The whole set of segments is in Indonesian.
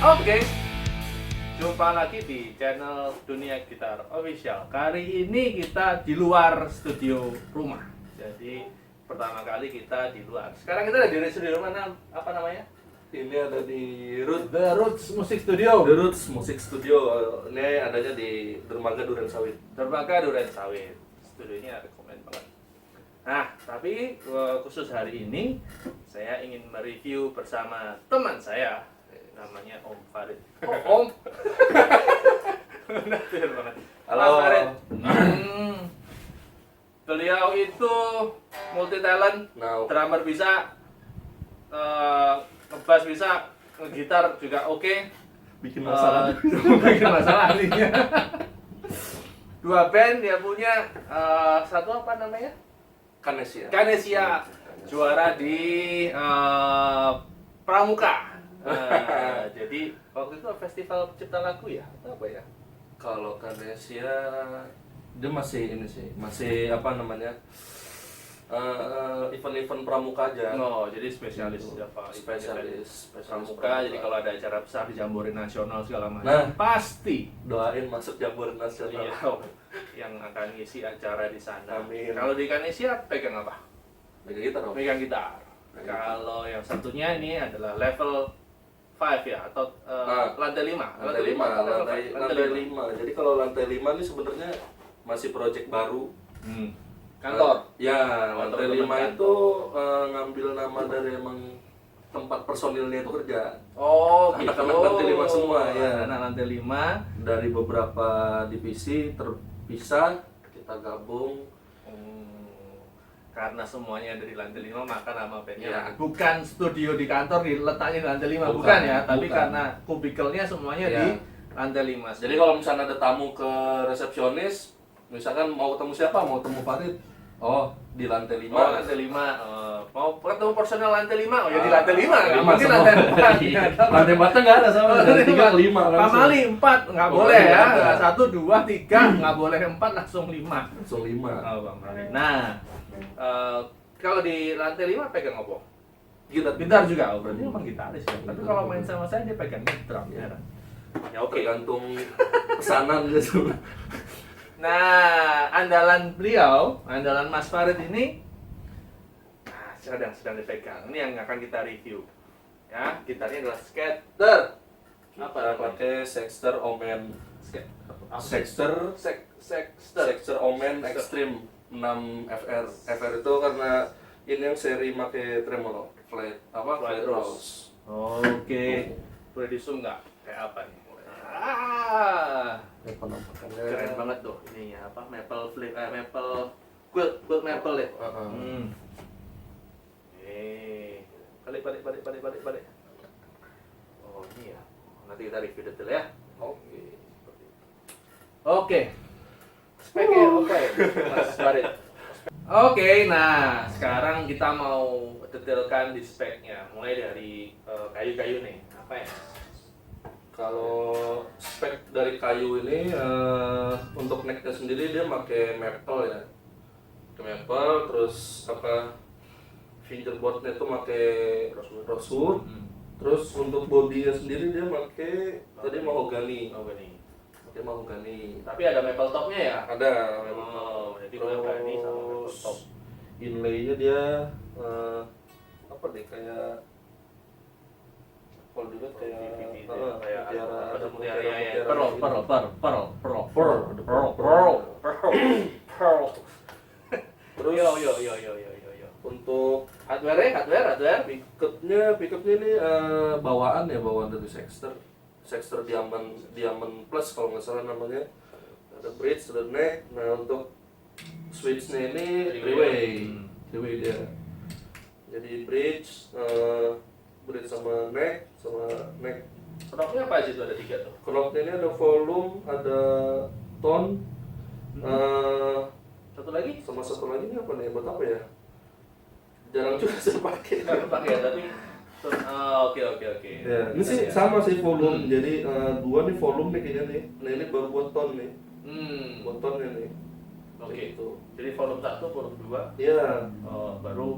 Oke, jumpa lagi di channel Dunia Gitar Official. Kali ini kita di luar studio rumah. Jadi pertama kali kita di luar. Sekarang kita ada di studio mana? Apa namanya? Ini ada di The Roots Music Studio. The Roots Music Studio. Ini adanya di Dermaga Duren Sawit. Dermaga Duren Sawit. Studionya rekomen banget. Nah, tapi khusus hari ini saya ingin mereview bersama teman saya, namanya Om Farid. Oh, Om. Benar banget. Halo. Mas Farid. Beliau itu multi talent, Nah, drummer bisa, ngebass bisa, ngegitar juga oke. bikin masalah. Bikin masalah aslinya. Dua band dia punya, satu apa namanya? Kanesia, juara di Pramuka. Jadi waktu itu festival pencipta lagu ya atau apa ya? Kalau Kanesia dia masih ini sih, masih apa namanya? Event-event pramuka aja. No, jadi spesialis apa? Spesialis Pramuka. Jadi kalau ada acara besar di Jambore Nasional segala macam, Nah. pasti Doain masuk Jambore Nasional. iya, yang akan ngisi acara di sana. Amin. Kalau di Kanesia pegang apa? Beda kita dong. Megang gitar. Kalau yang satunya ini adalah level 5 ya atau lantai 5. Lantai 5, atau level lantai 5? 5. Jadi kalau lantai 5 ini sebenarnya masih project baru. Kantor. Ya, lantai teman-teman 5 kantor. itu ngambil nama dari emang tempat personilnya itu kerja. Oh, gitu. Anak-anak lantai 5 semua, ya. Anak lantai 5. Dari beberapa divisi terpisah kita gabung. Karena semuanya ada di lantai 5 maka nama bandnya Ya. bukan studio di kantor diletaknya di lantai 5 Bukan, bukan ya, tapi bukan. karena kubikelnya semuanya Ya. di lantai 5. Jadi kalau misalnya ada tamu ke resepsionis, misalkan mau ketemu siapa? Mau ketemu Farid. Oh, di lantai 5. Oh, lantai 5. Mau ketemu personel lantai 5. Oh, ya di Ah, lantai 5. Enggak lima mungkin semua. lantai 4. Iya. Lantai 4 enggak ada sama. Lantai 3 5 langsung. Pamali 4 enggak Oh, boleh ya. iya. 1 2 3 enggak boleh 4 langsung 5. Langsung 5. Oh, Bang Mali. Nah, kalau di lantai 5 pegang apa? Gitar juga. Oh, berarti emang gitaris ya. Tapi kalau main sama saya dia pegang drum ya. Ya oke. Tergantung pesanan gitu. Nah, andalan beliau, andalan Mas Farid ini sedang dipegang. Ini yang akan kita review. Ya, gitarnya adalah Scatter. Apa Kita namanya? pakai Sexter Omen. Sexter. Sexter Omen Extreme 6 FR. FR itu karena ini yang seri pakai tremolo, flat Flat rose. Oke. Boleh di zoom nggak? Kayak apa nih? Ya, penampakannya Keren banget tuh ininya apa? Maple flip, maple quilt maple ya. Balik. Oh ini ya. Nanti kita review detail ya. Oke. Oke. Speknya oke, Mas Farid. Oke, nah sekarang kita mau detailkan di speknya. Mulai dari kayu-kayu nih. Apa ya? Kalau spek dari kayu ini untuk necknya sendiri dia pakai maple ya. Pakai maple, terus apa fingerboardnya itu pakai rosewood. Terus untuk bodinya sendiri dia pakai tadi mahogany. Dia mahogany. Tapi ada maple topnya ya? Ada Oh, jadi mahogany sama maple terus top. inlaynya dia apa deh kayak kalau dulu kayak Kayak mutiara, ada mutiara ya. mutiara Pearl. Terus Yo. untuk Hardware. pickupnya ini bawaan dari Sexter Diamond Plus kalau nggak salah namanya. Ada bridge, ada neck. Nah untuk switchnya ini three way dia. Jadi bridge split sama neck. Knobnya apa aja tuh, ada 3 tuh? Knobnya ini ada volume, ada tone, Satu lagi? sama satu lagi ini apa nih? Buat apa ya? Jarang juga saya pakai. Nggak pakai ya, tapi oke. Ya, ini sih sama sih volume. Jadi dua nih volume nih kayaknya nih. Nah ini baru buat tone nih. Buat tone nih. Oke. Gitu. Jadi volume 1, volume 2, Iya. baru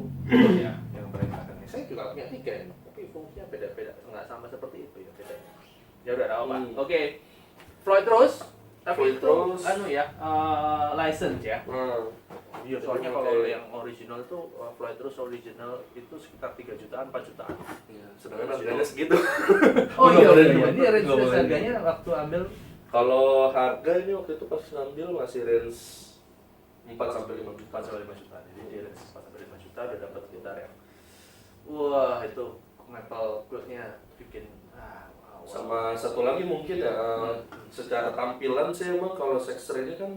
ya yang berantakan. Saya juga punya 3 ini, tapi fungsinya beda-beda, nggak sama seperti itu ya bedanya. Ya udah, ada apa? Oke. Floyd terus, tapi Floyd itu terus. license ya. Nah, Iya, soalnya Jadi kalau pakai- yang original tuh Floyd terus original itu sekitar 3 jutaan, 4 jutaan. iya, sedangkan harganya segitu. Oh Nggak iya, boleh iya. dibuat. Ini range Nggak boleh. harganya waktu ambil Kalau harga ini waktu itu pas ngambil masih range 4 sampai 5 juta. 4 sampai 5 juta. Jadi di range 4 sampai 5 juta udah dapat gitar yang wah, itu maple woodnya bikin wow. Sama satu lagi mungkin ya secara tampilan sih emang kalau Sexter ini kan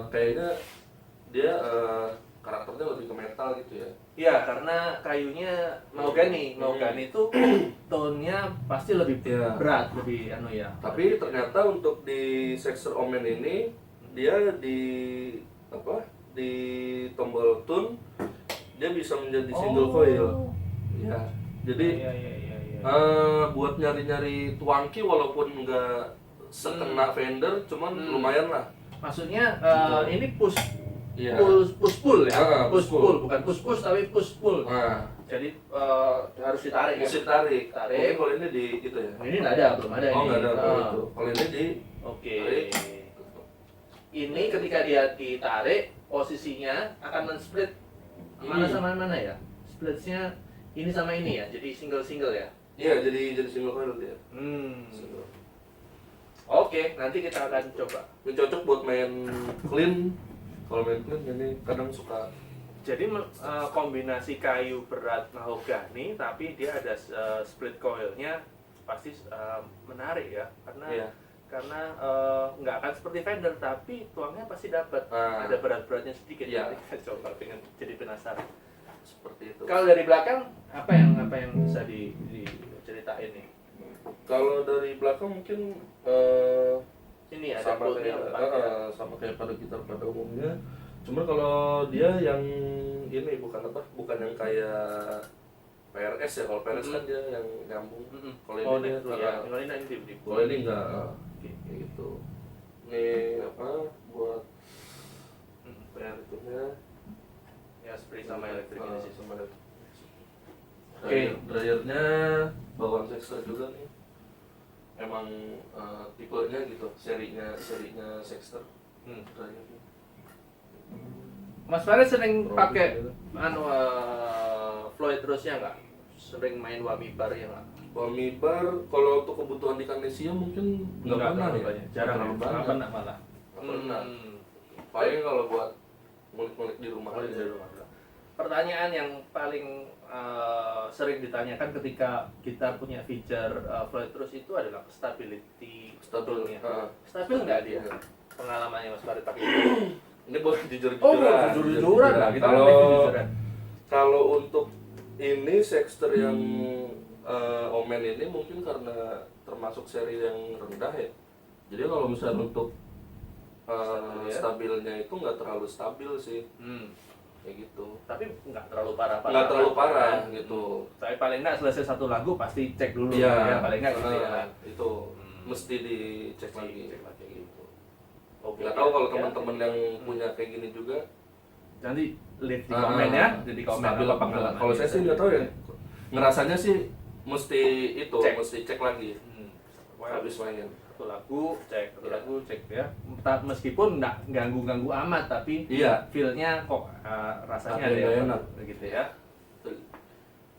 kayaknya dia karakternya lebih ke metal gitu ya. Iya, karena kayunya mahogani. Mahogani itu tone-nya pasti lebih Iya. berat, lebih ya. Tapi ternyata untuk di Sexter Omen ini dia di di tombol tune dia bisa menjadi single coil. Ya. Jadi Iya. buat nyari-nyari tuangki walaupun nggak setengah Fender, cuman lumayan lah. Maksudnya ini push Iya. pull ya. Push Push pull. pull, bukan push tapi push pull. Nah, Jadi harus ditarik ya. mesti tarik. Tarik. Mungkin kalau ini di itu ya. Ini nggak ada, belum ada Oh ini. nggak ada kalau Ah. itu. Kalau ini di Oke. tarik. Ini ketika dia ditarik, posisinya akan men-split mana sama mana ya? Splitsnya ini sama ini ya, jadi single-single ya? Iya, jadi single coil dia. Single. Oke, nanti kita akan coba. Ini cocok buat main clean. Kalau main clean ini kadang suka. Jadi kombinasi kayu berat mahogani, tapi dia ada split coilnya, pasti menarik ya, karena Iya. nggak akan seperti Fender, tapi tuangnya pasti dapat. Ah. Ada berat-beratnya sedikit. Iya. Nanti kita coba, jadi penasaran. Seperti itu. Kalau dari belakang apa yang bisa diceritain nih? Kalau dari belakang mungkin Ini ada sama bootnya kayak 4 ya. sama kayak pada gitar pada umumnya. Cuma kalau dia yang ini bukan yang kayak PRS ya. Kalau PRS kan dia yang nyambung. Kalau Oh, ini ini dia ya. Kalau ini di kalau ini enggak kayak gitu. Ini buat berikutnya ya spray sama elektrik ini sih. sama elektrik. Oke. Dryernya bawaan Sexter juga nih. Emang tipenya gitu, serinya Sexter. Dryernya. Mas Farid sering Robin pakai juga. Floyd terusnya nggak? Sering main wami bar ya nggak? Wami bar kalau untuk kebutuhan di Kanesia mungkin nggak pernah terlalu ya. banyak. Jarang terlalu ya? banyak. Nggak pernah malah. Nggak pernah. Paling kalau buat ngulik-ngulik di rumah Oh, aja. dari rumah. Pertanyaan yang paling sering ditanyakan ketika kita punya feature Floyd terus itu adalah stability Stabil. toolnya. Stabil nggak dia? Pengalamannya Mas Farid pakai? Ini boleh jujur-jujuran. Oh, jujur-jujuran lah. Kita Kalau jujur-jujuran. kalau untuk ini Sexter yang Omen ini mungkin karena termasuk seri yang rendah ya. Jadi kalau misalnya untuk Stabil ya? stabilnya itu nggak terlalu stabil sih, kayak gitu. Tapi nggak terlalu parah. Nggak terlalu parah kan? gitu. Tapi paling nggak selesai satu lagu pasti cek dulu. Iya, Ya, paling nggak gitu ya. itu mesti dicek lagi. Cek lagi. Gitu. Oke. Nggak tahu kalau Ya, teman-teman yang punya kayak gini juga. nanti lihat di komen ya, di komen stabil apa apa enggak. pengalaman. Kalau saya sih nggak tahu ya. Ngerasanya sih mesti itu, Cek. mesti cek lagi Well, habis main. satu lagu cek, satu Iya. lagu cek ya. Meskipun nggak ganggu-ganggu amat, tapi Iya. feel-nya kok rasanya Ada ada yang yang enak. gitu ya.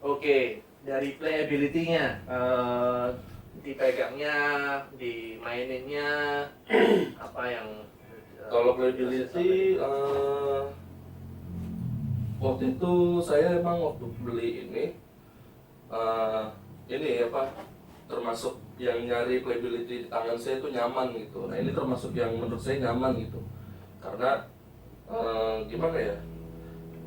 Oke, dari playability-nya, dipegangnya, dimaininnya, apa yang Kalau playability waktu itu saya emang waktu beli ini termasuk yang nyari playability di tangan saya itu nyaman gitu. Nah ini termasuk yang menurut saya nyaman gitu. Karena gimana ya?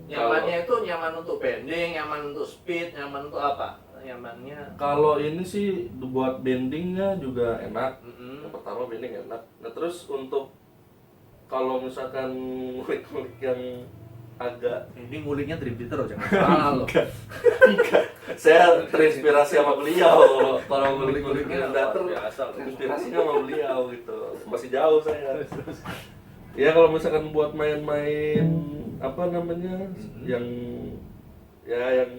nyamannya itu nyaman untuk bending, nyaman untuk speed, nyaman untuk apa? nyamannya? Kalau ini sih buat bendingnya juga enak. Mm-mm. Yang pertama bending enak. Nah terus untuk kalau misalkan ngulik-ngulik yang agak Ini nguliknya Dream Theater loh, jangan salah loh. saya terinspirasi sama beliau kalau Ngulik-nguliknya ngulik-ngulik dater biasa loh. terinspirasinya sama beliau gitu, masih jauh saya. Ya kalau misalkan buat main-main apa namanya yang yang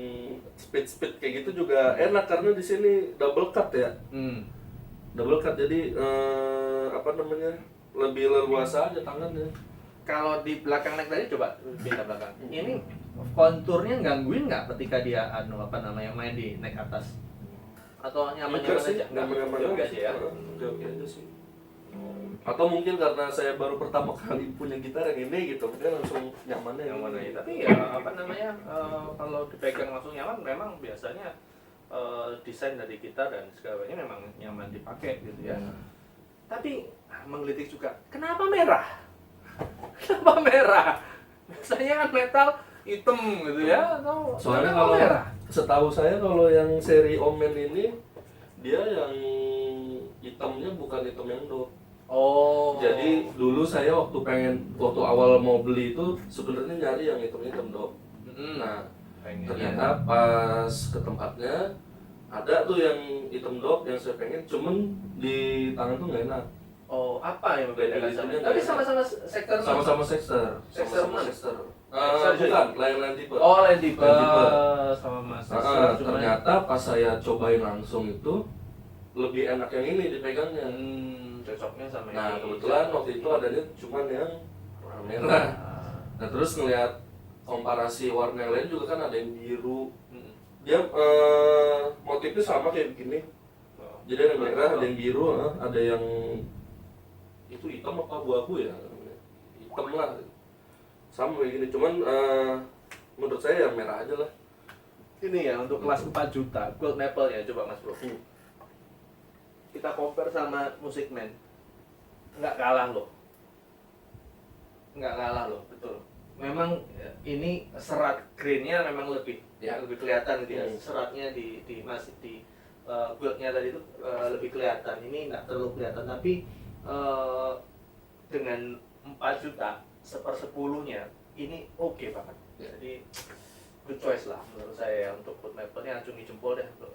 speed kayak gitu juga enak karena di sini double cut ya, double cut jadi apa namanya lebih leluasa aja tangannya. Kalau di belakang neck tadi coba pindah belakang. Ini konturnya gangguin nggak ketika dia apa namanya main di neck atas? Atau nyaman-nyaman aja? Nyaman-nyaman Oke aja ya. Oke aja sih. Atau mungkin karena saya baru pertama kali punya gitar yang ini gitu, mungkin langsung nyamannya Yang mana ya? ini. Tapi ya apa namanya kalau dipegang langsung nyaman, memang biasanya desain dari gitar dan segalanya memang nyaman dipakai gitu ya. Tapi menggelitik juga, kenapa merah? Kenapa merah? Biasanya kan metal hitam gitu ya, atau Soalnya kenapa kalau merah? setahu saya kalau yang seri Omen ini dia yang hitamnya bukan hitam yang do. Oh. Jadi dulu saya waktu awal mau beli itu sebenarnya nyari yang hitam do. Nah, pengen ternyata pas ke tempatnya ada tuh yang hitam dop yang saya pengen, cuman di tangan tuh nggak enak. Oh, apa yang membedakan sama? Itu Tapi dia. sama-sama sektor mana? Sama-sama sexter. Sexter Sama-sama mana? sexter. Sexter Bukan, lain-lain tipe. Oh, lain tipe Lain tipe. sama Mas. Cuma Ternyata pas saya cobain langsung itu lebih enak yang ini dipegangnya. cocoknya sama Nah ini. kebetulan waktu itu adanya cuman yang warna merah. Nah terus ngeliat komparasi warna yang lain juga kan ada yang biru. Dia motifnya sama kayak begini. Jadi ada yang merah, ada yang biru, ada yang itu hitam apa abu-abu ya? Hitam lah. Sama kayak gini. Cuman menurut saya yang merah aja lah. Ini ya untuk kelas 4 juta gold maple ya, coba Mas Bro. Kita compare sama Music Man, nggak kalah loh, betul. Memang ini serat grainnya memang lebih kelihatan gitu ya. Seratnya di masih di goldnya tadi itu lebih kelihatan. Ini nggak terlalu kelihatan, tapi dengan 4 juta 1/10-nya ini oke banget. Jadi good choice lah menurut saya ya, untuk gold maple-nya acungi jempol deh untuk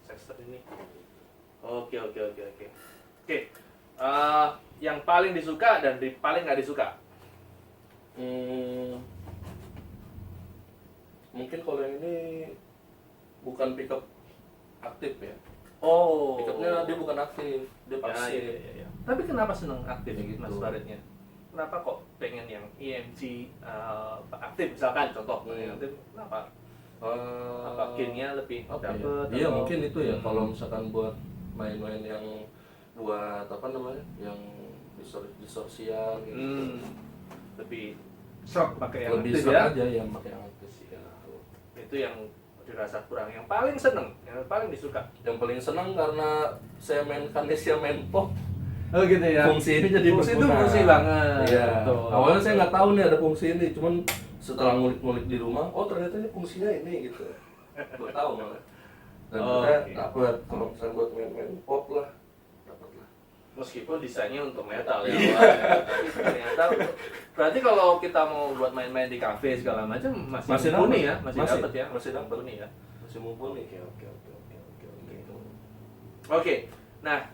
Sexter ini. Oke. Yang paling disuka dan paling nggak disuka? Mungkin kalau yang ini bukan pickup aktif ya. Oh. Pickupnya dia bukan aktif, dia pasif. Ya. Tapi kenapa seneng aktif Ya gitu. Mas Faridnya? Kenapa kok pengen yang EMG aktif misalkan contoh yang aktif? Kenapa? Apa gain-nya lebih dapet? Iya mungkin itu ya kalau misalkan buat main-main yang buat apa namanya yang distorsian gitu. Lebih shock pakai yang lebih aktif shock ya. aja yang pakai yang aktif ya. Itu yang dirasa kurang. Yang paling seneng, yang paling disuka. Yang paling senang karena saya main Kinesia main pop. Oh gitu ya. Fungsi ini jadi fungsi itu berguna. fungsi banget. Iya. Betul. Awalnya saya nggak tahu nih ada fungsi ini, cuman setelah ngulik-ngulik di rumah, oh ternyata ini fungsinya ini gitu. Gue tahu malah. Dan kita dapat kalau misalnya buat main-main pop lah, dapat lah. Meskipun desainnya untuk metal ya. Iya. Tapi ternyata berarti kalau kita mau buat main-main di kafe segala macam masih mumpuni ya, masih dapat ya, masih dapat mumpuni ya. Masih mumpuni. Oke. Nah,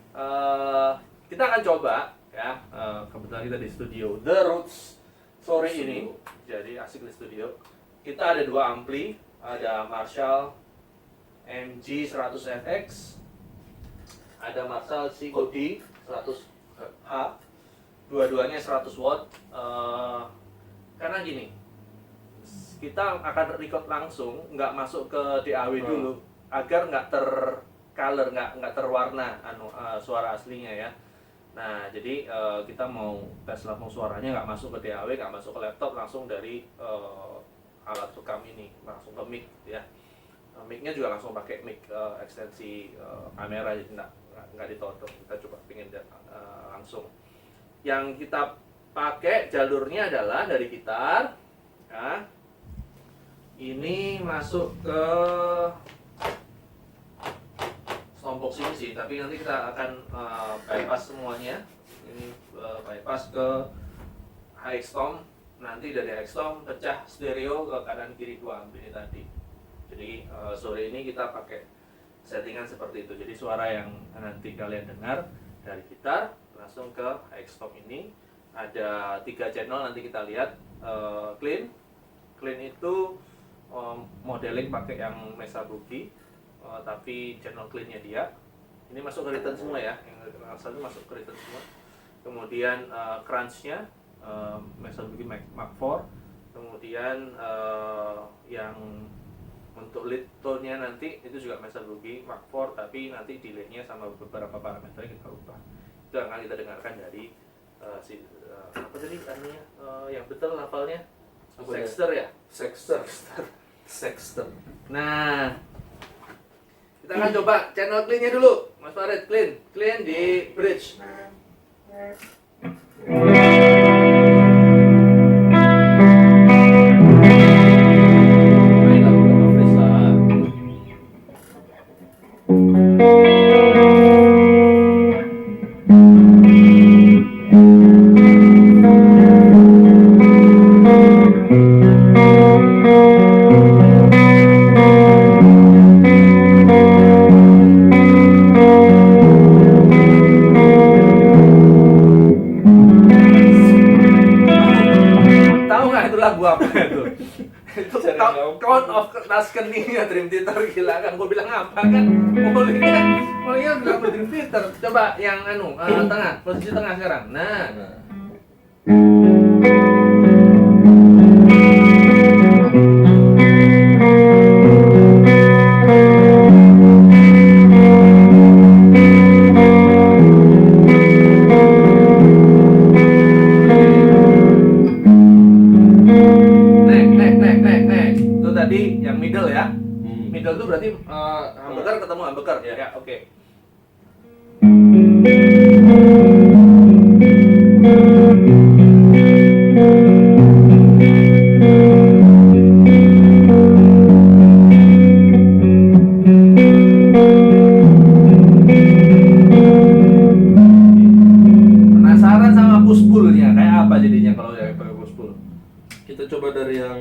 kita akan coba ya. Kebetulan kita di studio The Roots sore ini. Jadi asik di studio. Kita ada 2 ampli, ada Marshall MG100FX, ada Marshall COD 100H, dua-duanya 100 watt. Karena gini, kita akan record langsung, nggak masuk ke DAW dulu, agar nggak color, nggak terwarna suara aslinya ya. Nah jadi kita mau tes langsung suaranya, nggak masuk ke DAW, nggak masuk ke laptop, langsung dari alat rekam ini langsung ke mic ya. Mic-nya juga langsung pakai mic ekstensi kamera, jadi nggak ditodong. Kita coba pingin langsung. Yang kita pakai jalurnya adalah dari gitar ya. Ini masuk ke sini sih, tapi nanti kita akan bypass semuanya. Ini bypass ke HX Tom, nanti dari HX Tom pecah stereo ke kanan kiri 2 amp ini tadi. Jadi sore ini kita pakai settingan seperti itu. Jadi suara yang nanti kalian dengar dari gitar langsung ke HX Tom ini. Ada 3 channel, nanti kita lihat. Clean itu modeling pakai yang Mesa Boogie, tapi channel cleannya dia ini masuk ke return semua ya, yang satu masuk ke return semua. Kemudian crunch-nya Mesa Boogie Mark 4. Kemudian yang untuk lead tone-nya nanti itu juga Mesa Boogie Mark 4, tapi nanti delay-nya sama beberapa parameter kita ubah. Itu akan kita dengarkan dari apa tadi artinya yang betul hafalnya? Sexter ya? Sexter. Nah, kita akan coba channel clean-nya dulu. Mas Farid, clean di bridge. Main lagu Bapak Frisa. Tahu nggak itu lagu apa itu? Itu Count of Tuscany-nya Dream Theater, gila kan? Gue bilang apa kan? Mulainya bilang Dream Theater. Coba yang tengah, posisi tengah sekarang. Nah. Next. Itu tadi yang middle ya. Middle itu berarti humbucker ketemu humbucker. Ya, oke. Penasaran sama push pull-nya kayak apa jadinya kalau pakai push pull? Kita coba dari yang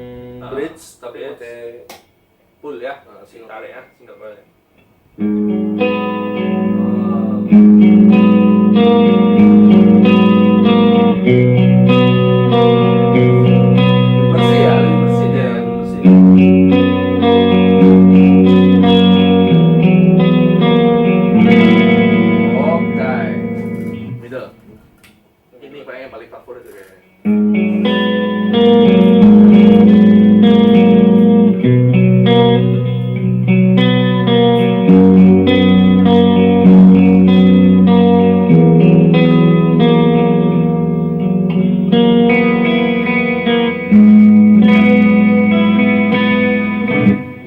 bridge tapi bridge. pakai Pull ya, single. tarik ya, single coil. Bersih ya, lebih bersih dia, lebih bersih. Oke, middle. Ini kayaknya paling favorit tuh kayaknya.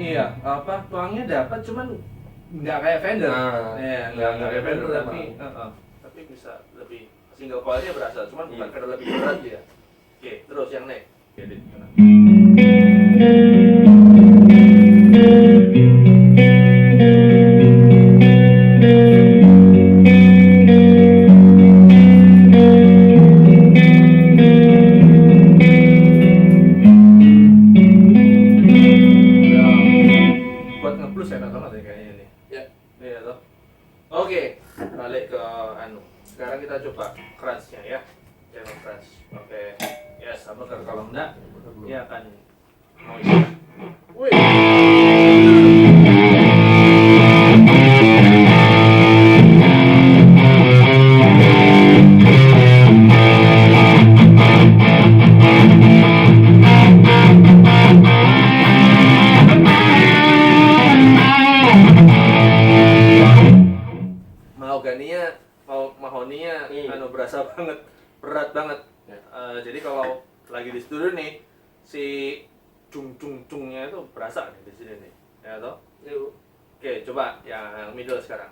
Iya, apa tuangnya dapat, cuman nggak kayak Fender. Nah, Iya, nggak kayak kayak Fender, Fender, tapi tapi bisa lebih single coilnya berasa, cuman bukan Fender lebih berat dia. Oke, terus yang next. Oke, di mana? Buat nge-plus enak banget ya kayaknya nih. Ya. Iya toh. Oke, balik ke Sekarang kita coba crunch-nya ya. Channel crunch. Oke. Yes, humbucker. Kalau enggak dia akan noise. Wih. Mahoninya berasa banget, berat banget. Ya. Jadi kalau lagi di studio nih, si cung-cung-cungnya itu berasa nih di sini nih, ya toh? Yuk. Oke, coba yang middle sekarang.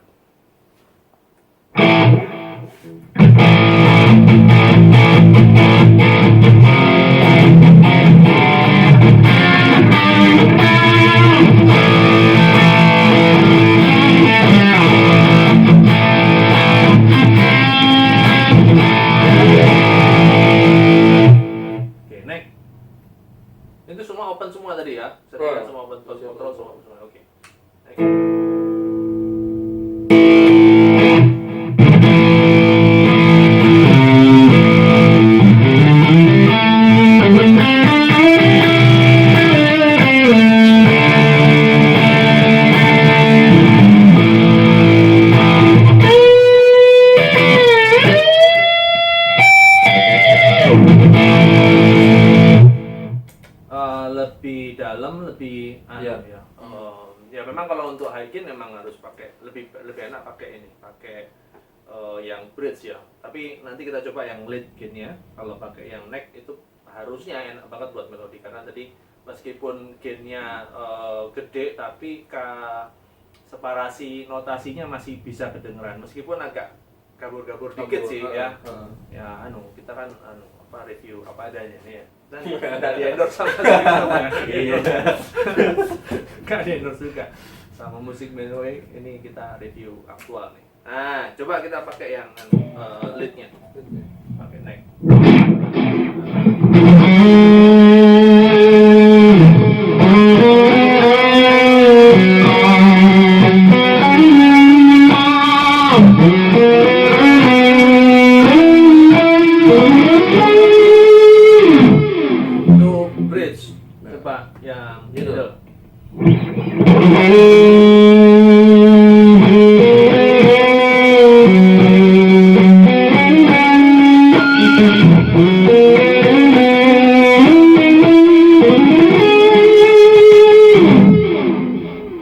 Itu semua open semua tadi ya? Settingan semua open, control semua open semua. Oke. Oke. Lebih dalam, lebih Iya. ya. Ya memang kalau untuk high gain memang harus pakai lebih enak pakai ini, pakai yang bridge ya. Tapi nanti kita coba yang lead gainnya. Kalau pakai yang neck itu harusnya enak banget buat melodi karena tadi meskipun gainnya gede tapi separasi notasinya masih bisa kedengeran meskipun agak gabur-gabur dikit sih ya. Ya kita kan review apa adanya nih ya. Dan nggak di endorse sama sekali. Nggak di endorse juga sama musik Meloy. Ini kita review aktual nih. Nah, coba kita pakai yang leadnya, pakai neck. Itu bridge. Coba yang middle.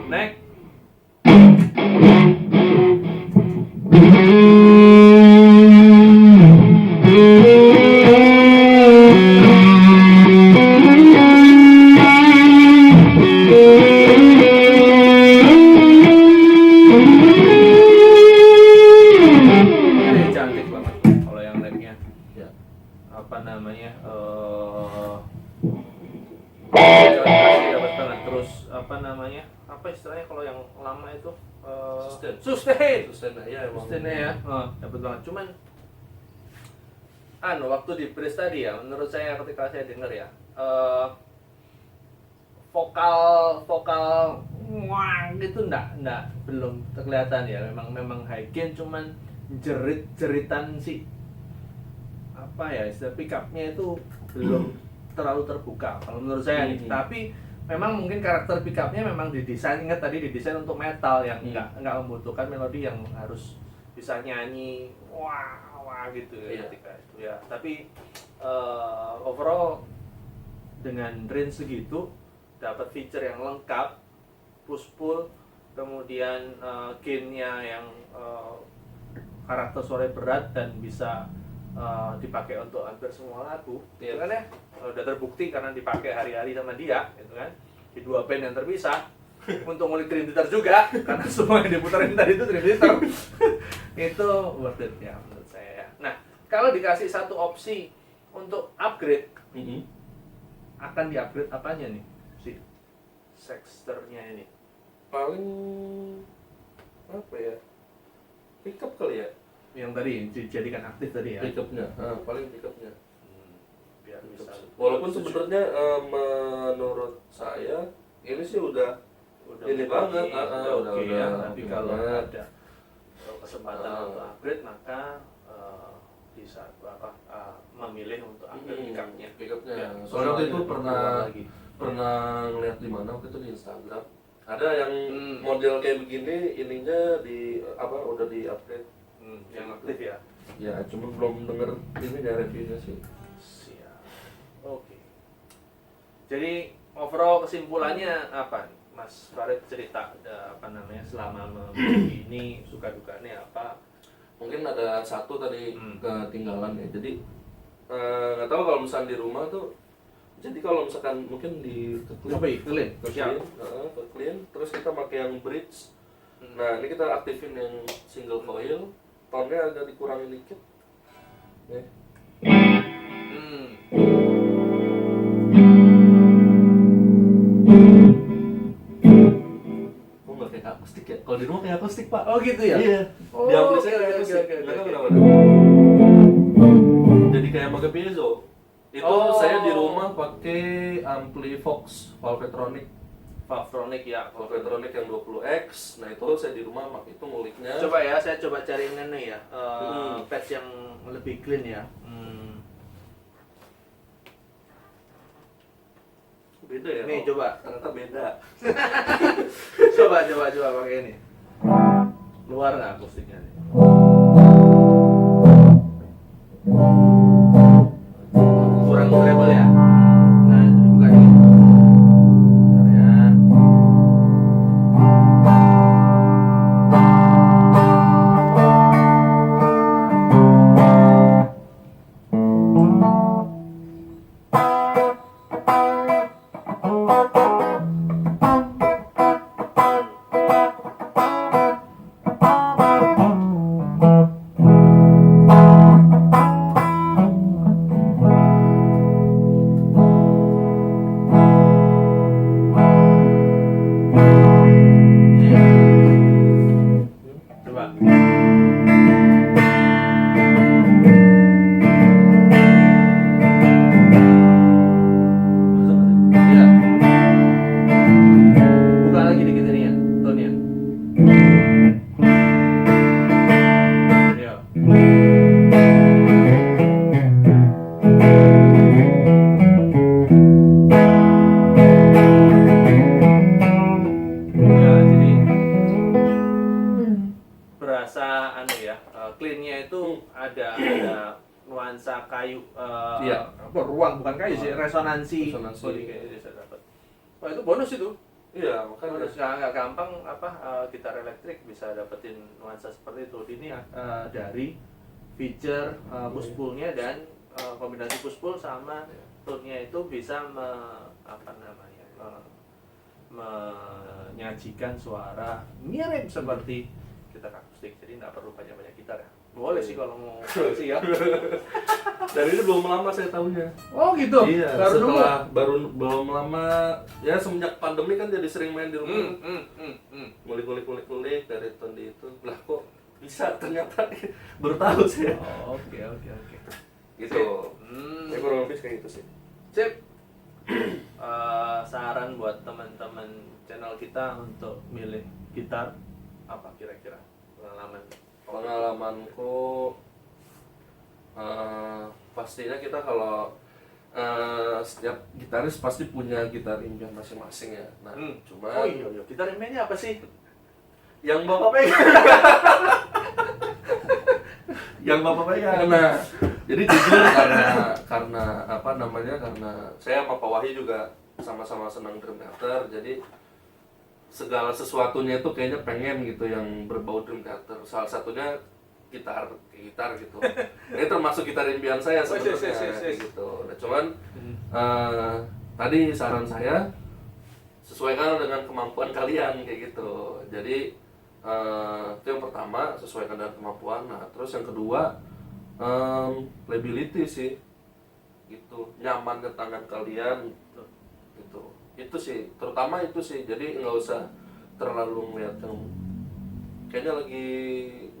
Neck. Ini cantik banget kalau yang necknya. Ya. Apa namanya? Dapat banget. Terus apa namanya? Apa istilahnya kalau yang lama itu? Sustain. Ya emang. Sustain ya. Dapat banget. Cuman waktu di bridge tadi ya, menurut saya ketika saya dengar ya, vokal wah gitu enggak belum kelihatan ya. Memang high gain cuman jeritan sih. Apa ya, istilah pick up-nya itu belum terlalu terbuka kalau menurut saya nih. Tapi memang mungkin karakter pick up-nya memang didesain, ingat tadi didesain untuk metal yang enggak membutuhkan melodi yang harus bisa nyanyi wah gitu ya ketika itu ya. Tapi overall dengan range segitu dapat feature yang lengkap, push pull, kemudian gain-nya yang karakter suara berat dan bisa dipakai untuk hampir semua lagu, gitu kan ya. Udah terbukti karena dipakai hari-hari sama dia, gitu kan. Di dua band yang terpisah. Untuk ngulik Dream Theater juga, karena semua yang diputarin tadi itu Dream Theater. Itu worth it ya menurut saya ya. Nah, kalau dikasih satu opsi untuk upgrade, akan di-upgrade apanya nih? Si Sexter-nya ini. Paling apa ya? Pickup kali ya? Yang tadi dijadikan aktif tadi ya. Pickupnya, paling pickupnya. Biar bisa. Walaupun sebenarnya menurut saya ini sih udah ini banget, udah ya. Tapi oke kalau banget. ada kesempatan untuk upgrade maka bisa memilih untuk upgrade pickupnya. Pickupnya. Soalnya waktu itu pernah ngeliat di mana waktu itu di Instagram. Ada yang model kayak begini, ininya udah di upgrade. Yang aktif ya. Ya, cuma belum denger ini ya reviewnya sih. Siap. Oke. Jadi overall kesimpulannya apa nih? Mas Farid cerita selama memiliki ini suka dukanya apa? Mungkin ada satu tadi ketinggalan ya. Jadi nggak tahu kalau misalkan di rumah tuh. Jadi kalau misalkan mungkin clean, terus kita pakai yang bridge. Nah ini kita aktifin yang single coil, tone-nya agak dikurangin dikit. Ya. Nggak kayak akustik ya? Kalau di rumah kayak akustik pak. Oh gitu ya? Iya. Oh, Di akustik oke. nggak tahu kenapa. Jadi kayak pakai piezo. Itu saya di rumah pakai ampli Vox Valvetronic. Valvetronic ya. Valvetronic yang 20X. Nah, itu saya di rumah pakai itu nguliknya. Coba ya, saya coba cari ini ya, patch yang lebih clean ya. Beda ya? Nih, coba. Ternyata beda. coba pakai ini. Luar nggak akustiknya nih? Kurang treble ya. Nah, dibuka nih. Bentar ya. Coba. Iya. Buka lagi dikit ini ya, tone-nya. Iya. Ya, jadi berasa anu ya, clean-nya itu ada nuansa kayu, Iya. apa ruang bukan kayu sih, resonansi. Resonansi. Body kayaknya bisa dapat. Wah, itu bonus itu. Iya, makanya. Bonus nggak gampang apa, gitar elektrik bisa dapetin nuansa seperti itu. Ini dari feature push pull-nya dan kombinasi push pull sama tone-nya itu bisa apa namanya, menyajikan suara mirip seperti gitar akustik. Jadi nggak perlu banyak-banyak gitar ya. Boleh sih kalau mau sih ya. Dan ini belum lama saya tahunya. Oh gitu. Iya, Baru nemu. setelah belum lama ya semenjak pandemi kan jadi sering main di rumah. Ngulik dari tone itu. Lah kok bisa ternyata baru tahu saya. Oh, oke. Gitu. Ya kurang lebih kayak gitu sih. Sip. Saran buat teman-teman channel kita untuk milih gitar apa kira-kira Pengalamanku pastinya kita kalau setiap gitaris pasti punya gitar impian masing-masing ya. Nah, cuma oh iya, gitar impiannya apa sih? yang bapak pegang. Yang bapak pegang. Nah, jadi jujur karena apa namanya, karena saya sama Pak Wahyu juga sama-sama senang drum theater, jadi segala sesuatunya itu kayaknya pengen gitu yang berbau drum theater. Salah satunya gitar gitu. Ini termasuk gitar impian saya sebenarnya gitu. Nah, cuman tadi saran saya sesuaikan dengan kemampuan kalian kayak gitu. Jadi itu yang pertama, sesuaikan dengan kemampuan. Nah, terus yang kedua playability sih, gitu, nyaman ke tangan kalian gitu. Itu sih, terutama itu sih. Jadi nggak usah terlalu ngeliat yang kayaknya lagi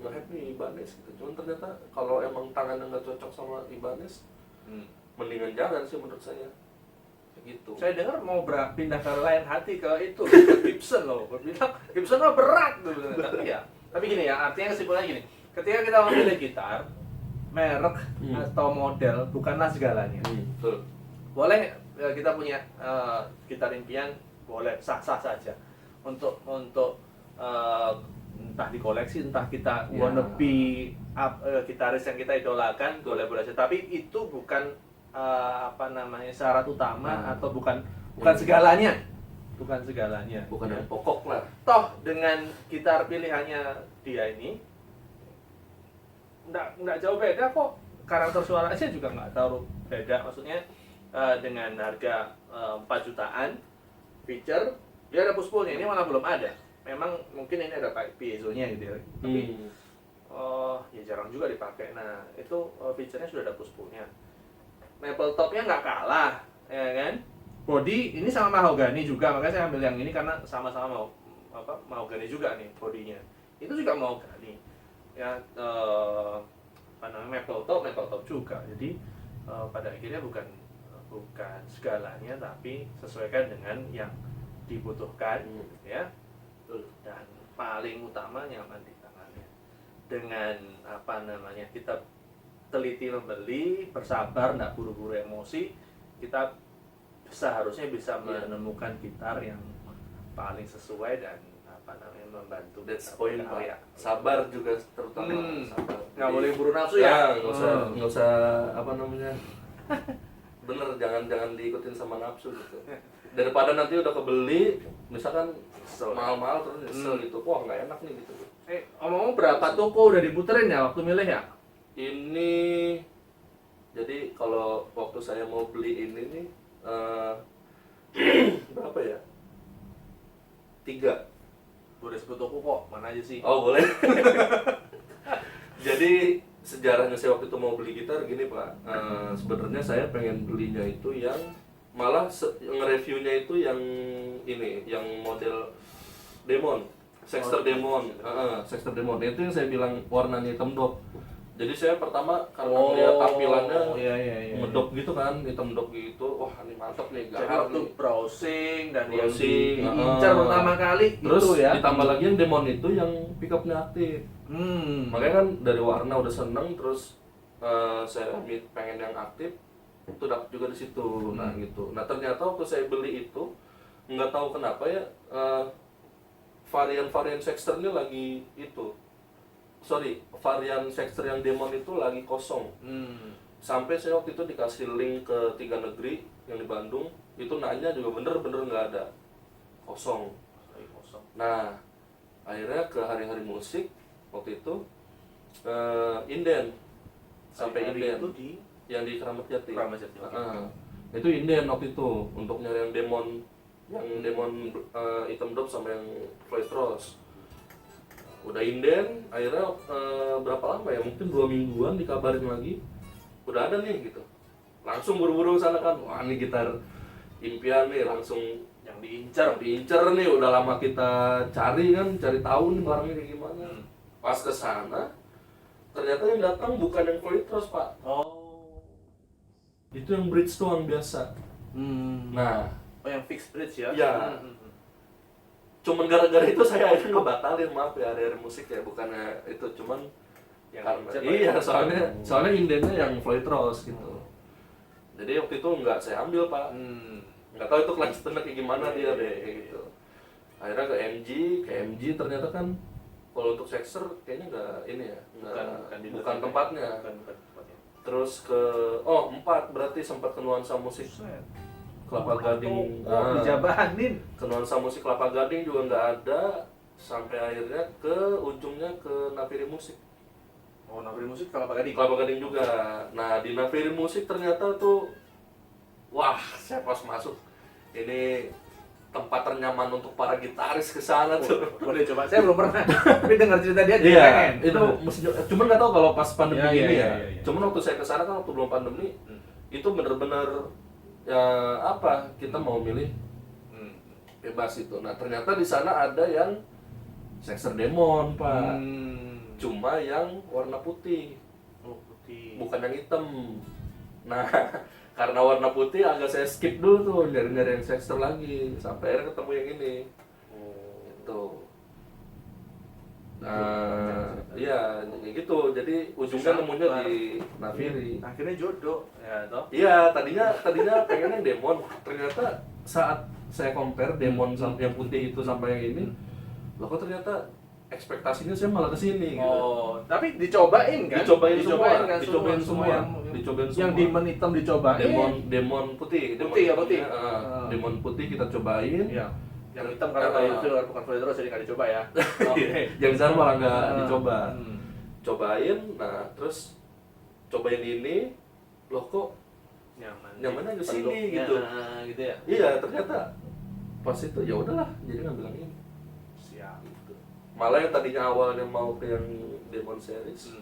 nge-hype nih Ibanez gitu. Cuman ternyata kalau emang tangannya nggak cocok sama Ibanez, mendingan jangan sih menurut saya. Gitu. Saya dengar mau pindah ke lain hati ke itu, ke Gibson loh. Bilang Gibson mah berat tuh. Tapi gini ya, artinya kesimpulannya gini. Ketika kita memilih gitar, merek atau model bukanlah segalanya. Betul. Boleh kita punya gitar impian, boleh sah-sah saja. Untuk entah di koleksi, entah kita wannabe gitaris yang kita idolakan, boleh-boleh saja. Tapi itu bukan apa namanya, syarat utama atau bukan segalanya. Bukan segalanya. Bukan yang pokok lah. Toh dengan gitar pilihannya dia ini nggak jauh beda kok, karakter suaranya juga nggak terlalu beda. Maksudnya dengan harga 4 jutaan, feature dia ada push pullnya, ini malah belum ada. Memang mungkin ini ada kayak piezonya gitu ya, tapi ya jarang juga dipakai. Nah itu featurenya sudah ada push pullnya. Maple topnya nggak kalah, ya kan? Body ini sama mahogani juga, makanya saya ambil yang ini karena sama-sama mahogani juga nih bodinya. Itu juga mahogani. Ya apa namanya, maple top juga. Jadi pada akhirnya bukan bukan segalanya, tapi sesuaikan dengan yang dibutuhkan, ya. Dan paling utama nyaman di tangannya. Dengan apa namanya, kita teliti membeli, bersabar, nggak buru-buru emosi, kita seharusnya bisa menemukan gitar yang paling sesuai dan apa namanya membantu. That's point, Pak. ya. Sabar juga terutama. Sabar. Nggak boleh buru nafsu Ya, ya. nggak usah apa namanya. Bener, jangan diikutin sama nafsu gitu. Daripada nanti udah kebeli, misalkan mahal-mahal terus nyesel gitu. Wah, nggak enak nih gitu. Omong-omong berapa toko udah diputerin ya waktu milih ya? Ini jadi kalau waktu saya mau beli ini nih berapa ya? 3. Boleh sebut toko kok, mana aja sih? Oh, boleh. Jadi sejarahnya saya waktu itu mau beli gitar gini, Pak. Sebenarnya saya pengen belinya itu yang malah nge-reviewnya itu yang ini, yang model Demon, Sexter Demon. Sexter Demon. Itu yang saya bilang warnanya hitam dop. Jadi saya pertama karena melihat tampilannya medok gitu kan, hitam dop gitu. Wah, ini mantap nih, Jadi gahar waktu nih. browsing dan yang Browsing, diincar pertama kali Terus gitu ya. ditambah lagi yang Demon itu yang pickupnya aktif. Makanya kan dari warna udah seneng, terus saya pengen yang aktif, itu dapat juga di situ. Nah gitu. Nah ternyata waktu saya beli itu nggak tahu kenapa ya varian Sexter ini lagi itu. Varian Sexter yang Demon itu lagi kosong. Sampai saya waktu itu dikasih link ke 3 negeri yang di Bandung, itu nanya juga bener-bener nggak ada, kosong. Nah akhirnya ke hari-hari musik waktu itu inden sampai inden itu di yang di Keramat Jati. Jati. Itu inden waktu itu untuk nyari yang Demon hitam dop sama yang Floyd Rose. Udah inden, akhirnya berapa lama ya, mungkin 2 mingguan dikabarin lagi udah ada nih gitu. Langsung buru-buru sana kan, wah ini gitar impian nih, langsung yang diincar. nih, udah lama kita cari tahu nih barangnya kayak gimana. Pas ke sana ternyata yang datang bukan yang Floyd Rose, Pak. Itu yang bridge doang biasa. Nah, yang fixed bridge ya? Iya. Cuman gara-gara itu saya akhirnya ngebatalin, maaf ya, hari-hari musik ya, bukannya itu, cuman yang karena soalnya indennya yang Floyd Rose gitu. Jadi waktu itu nggak saya ambil, Pak. Nggak tahu itu kelanjutannya kayak gimana dia deh kayak gitu. Akhirnya ke MG ternyata kan kalau untuk Sexter kayaknya nggak ini ya, bukan tempatnya. Terus ke 4 berarti sempat ke nuansa musik Kelapa Gading. Dijabanin. Ke nuansa musik Kelapa Gading juga nggak ada, sampai akhirnya ke ujungnya ke Nafiri Musik. Nafiri Musik Kelapa Gading. Kelapa Gading juga. Nah di Nafiri Musik ternyata tuh, wah saya pas masuk ini tempat ternyaman untuk para gitaris ke sana tuh. Boleh coba, saya belum pernah. Tapi dengar cerita dia Iya, pengen. itu cuman nggak tahu kalau pas pandemi ini ya. Iya. Cuman waktu saya ke sana kan waktu belum pandemi, itu bener-bener ya kita mau milih bebas itu. Nah ternyata di sana ada yang Sexter Demon, Pak. Cuma yang warna putih. Bukan yang hitam. Nah karena warna putih agak saya skip dulu tuh, nyari-nyari yang Sexter lagi, sampai akhirnya ketemu yang ini. Itu. Nah, iya gitu. Jadi ujungnya nemunya di Nafiri. Akhirnya jodoh, ya toh? Iya, tadinya pengen yang Demon. Ternyata saat saya compare Demon sama yang putih itu sama yang ini, loh kok ternyata ekspektasinya saya malah ke sini gitu. Tapi dicobain kan? Dicobain semua. Yang Demon hitam dicobain. Demon putih. Putih. Demon putih kita cobain. Iya. Yang hitam karena itu bukan Floyd Rose jadi nggak dicoba ya. Yang di sana malah nggak dicoba. Cobain, nah terus cobain ini, loh kok nyamannya ke sini gitu. Gitu ya. Iya, ternyata pas itu ya udahlah, jadi ngambil yang ini. Siap. Gitu. Malah yang tadinya awalnya mau ke yang Demon series,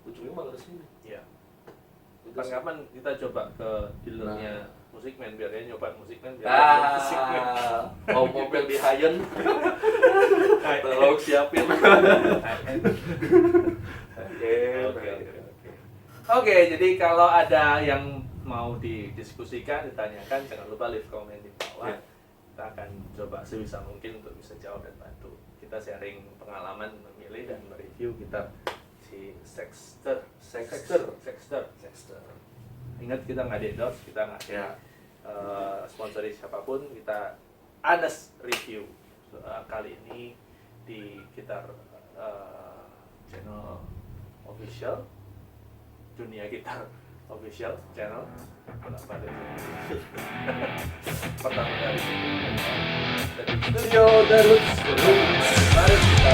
ujungnya malah ke sini. Iya. Kapan kita coba ke dealernya Musikman biar dia nyoba Musikman biar Musikman. Om yang di Hayen. Tolong siapin. Oke, jadi kalau ada yang mau didiskusikan, ditanyakan, jangan lupa leave comment di bawah. Ya. Kita akan coba sebisa mungkin untuk bisa jawab dan bantu. Kita sharing pengalaman memilih dan mereview kitab si Sexter. Ingat kita nggak di endorse, kita nggak Ya. sponsori siapapun, kita honest review kali ini di Gitar channel official, dunia gitar official channel. Kenapa ada pertama kali dari studio Darut. Mari kita